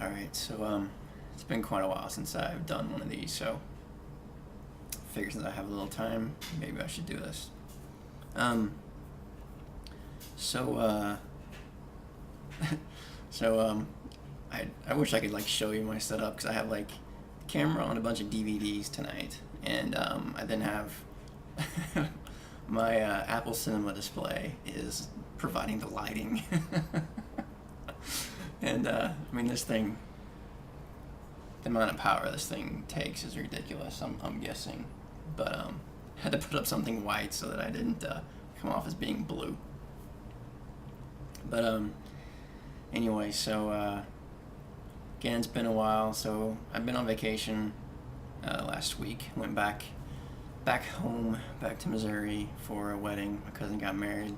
Alright, so it's been quite a while since I've done one of these, so I figure since I have a little time, maybe I should do this. Um, so, uh, so, I wish I could, like, show you my setup, because I have, like, the camera on a bunch of DVDs tonight, and, I then have my, Apple Cinema display is providing the lighting. And, I mean, this thing, the amount of power this thing takes is ridiculous, I'm guessing. But, had to put up something white so that I didn't, come off as being blue. But, anyway, so, again, it's been a while, so I've been on vacation, last week. Went back home, back to Missouri for a wedding. My cousin got married.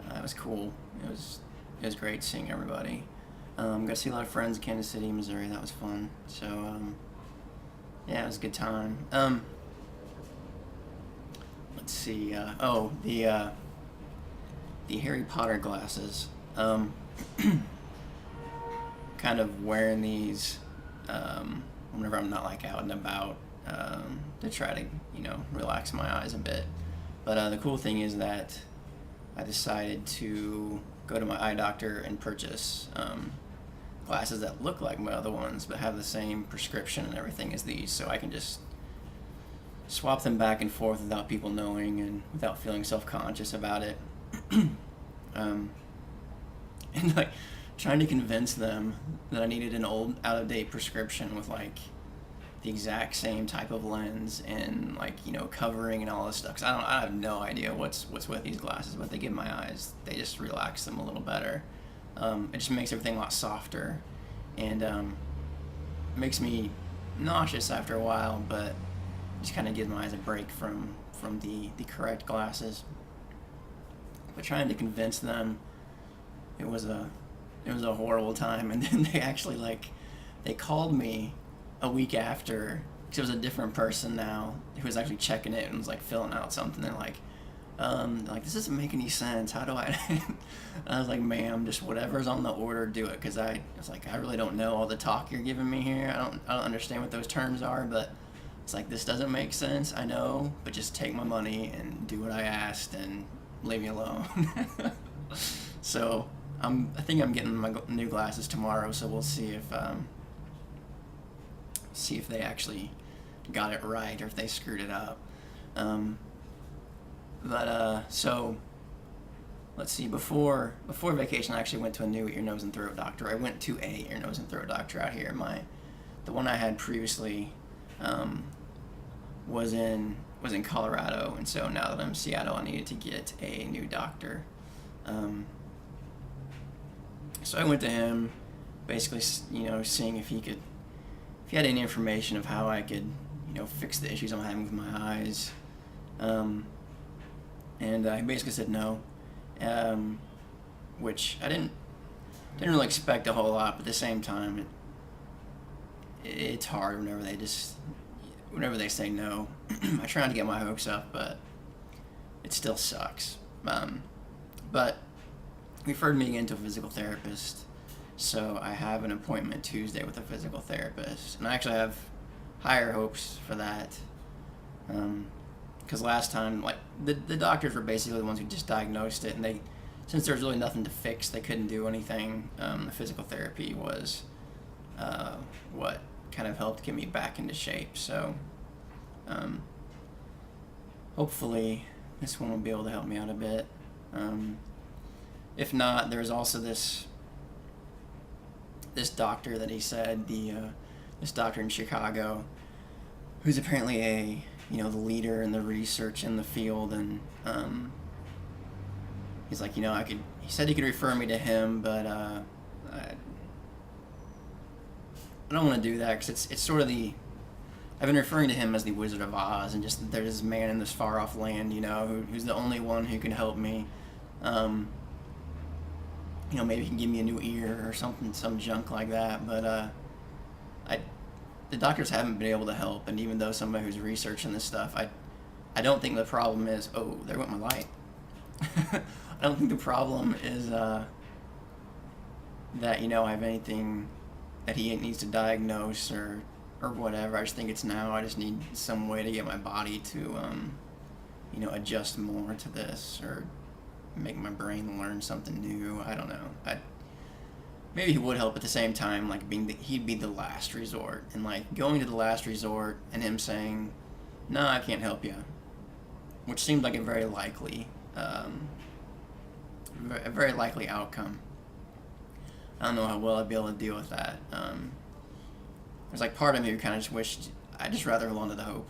It was cool. It was great seeing everybody. Got to see a lot of friends in Kansas City, Missouri. That was fun. So, yeah, it was a good time. Let's see. The Harry Potter glasses. Kind of wearing these whenever I'm not like out and about to try to relax my eyes a bit. But the cool thing is that I decided to go to my eye doctor and purchase glasses that look like my other ones but have the same prescription and everything as these, so I can just swap them back and forth without people knowing and without feeling self-conscious about it. And like trying to convince them that I needed an old out-of-date prescription with like the exact same type of lens and like covering and all this stuff, 'cause I have no idea what's with these glasses, but they give my eyes, they just relax them a little better. It just makes everything a lot softer, and makes me nauseous after a while, but just kind of gives my eyes a break from the correct glasses. But trying to convince them, it was a horrible time. And then they actually they called me a week after, because it was a different person now who was actually checking it and was like filling out something. They're like, this doesn't make any sense. How do I? I was like, ma'am, just whatever's on the order, do it. Because I was like, I really don't know all the talk you're giving me here. I don't understand what those terms are, but it's like, this doesn't make sense. I know, but just take my money and do what I asked and leave me alone. So I think I'm getting my new glasses tomorrow. So we'll see if they actually got it right or if they screwed it up. So let's see, before vacation I actually went to a new ear, nose, and throat doctor. I went to a ear, nose, and throat doctor out here. The one I had previously was in Colorado, and so now that I'm in Seattle I needed to get a new doctor. So I went to him, basically seeing if he had any information of how I could fix the issues I'm having with my eyes. And he basically said no, which I didn't really expect a whole lot, but at the same time, it's hard whenever they say no. I try not to get my hopes up, but it still sucks. But referred me again to a physical therapist, so I have an appointment Tuesday with a physical therapist, and I actually have higher hopes for that. Because last time, the doctors were basically the ones who just diagnosed it, and since there was really nothing to fix, they couldn't do anything. The physical therapy was what kind of helped get me back into shape. So hopefully this one will be able to help me out a bit. If not, there's also this doctor that he said, this doctor in Chicago, who's apparently the leader in the research in the field, and he's like, he said he could refer me to him, but I don't want to do that, because it's sort of I've been referring to him as the Wizard of Oz, and just there's this man in this far off land, who's the only one who can help me. Maybe he can give me a new ear or something, some junk like that, but the doctors haven't been able to help, and even though somebody who's researching this stuff, I don't think the problem is, oh, there went my light. I don't think the problem is that I have anything that he needs to diagnose or whatever. I just think it's now. I just need some way to get my body to adjust more to this, or make my brain learn something new. I don't know. Maybe he would help at the same time, like he'd be the last resort, and like going to the last resort and him saying, "No, I can't help you," which seemed like a very likely outcome. I don't know how well I'd be able to deal with that. There's like part of me who kind of just wished I'd just rather hold on to the hope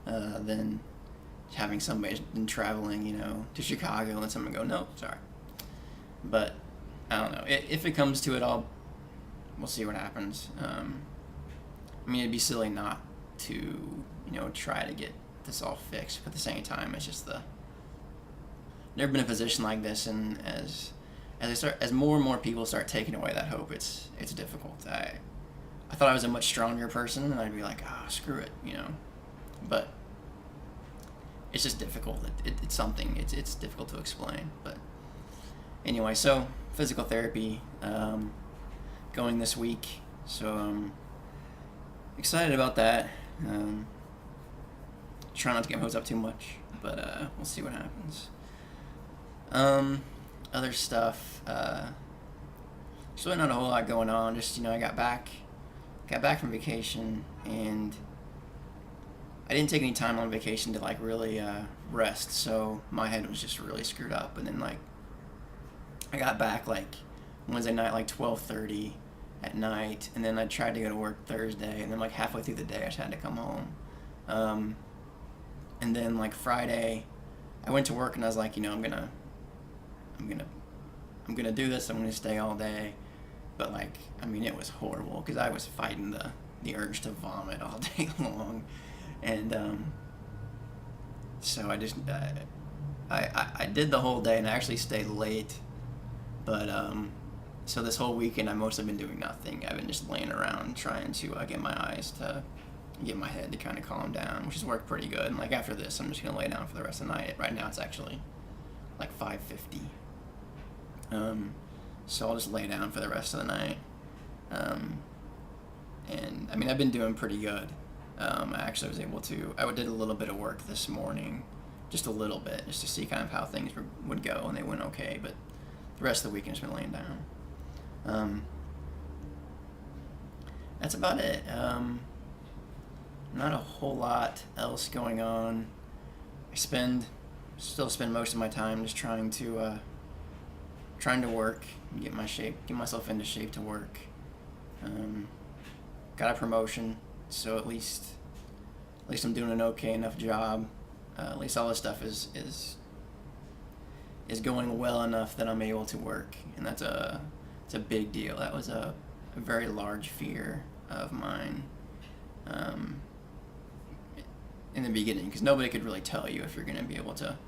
than having somebody been traveling, to Chicago and someone go, "Nope, sorry." But I don't know. If it comes to it, we'll see what happens. I mean, it'd be silly not to, try to get this all fixed. But at the same time, it's just never been in a position like this, and as more and more people start taking away that hope, it's difficult. I thought I was a much stronger person, and I'd be like, screw it, But it's just difficult. It's something. It's difficult to explain. But anyway, so physical therapy going this week. So I'm excited about that. Try not to get my hopes up too much, but we'll see what happens. Other stuff. There's really not a whole lot going on. Just I got back from vacation, and I didn't take any time on vacation to like really rest. So my head was just really screwed up. And then like I got back like Wednesday night, like 12:30 at night, and then I tried to go to work Thursday, and then like halfway through the day I just had to come home. And then like Friday, I went to work and I was like, I'm gonna do this. I'm gonna stay all day. But like, I mean, it was horrible because I was fighting the urge to vomit all day long, and so I just I did the whole day, and I actually stayed late. But so this whole weekend I've mostly been doing nothing. I've been just laying around trying to get my eyes to get my head to kind of calm down, which has worked pretty good. And like after this, I'm just gonna lay down for the rest of the night. Right now it's actually like 5:50. So I'll just lay down for the rest of the night. And I mean, I've been doing pretty good. I actually was able to, I did a little bit of work this morning, just a little bit, just to see kind of how things would go, and they went okay, but the rest of the weekend has been laying down. That's about it. Not a whole lot else going on. I still spend most of my time just trying to work and get myself into shape to work. Got a promotion, so at least I'm doing an okay enough job. At least all this stuff is going well enough that I'm able to work, and it's a big deal. That was a very large fear of mine in the beginning, because nobody could really tell you if you're going to be able to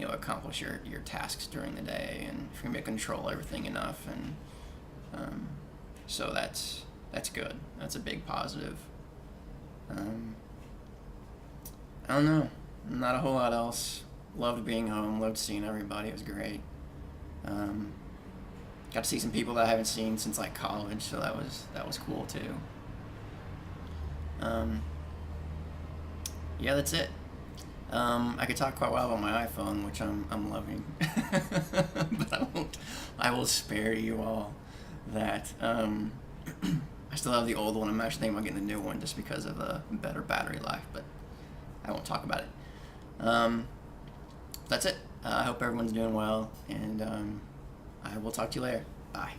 accomplish your tasks during the day, and if you're going to be able to control everything enough. And so that's good. That's a big positive. I don't know. Not a whole lot else. Loved being home. Loved seeing everybody. It was great. Got to see some people that I haven't seen since like college, so that was cool too. Yeah, that's it. I could talk quite well on my iPhone, which I'm loving, but I will spare you all that. I still have the old one. I'm actually thinking about getting the new one just because of the better battery life, but I won't talk about it. That's it. I hope everyone's doing well, and I will talk to you later. Bye.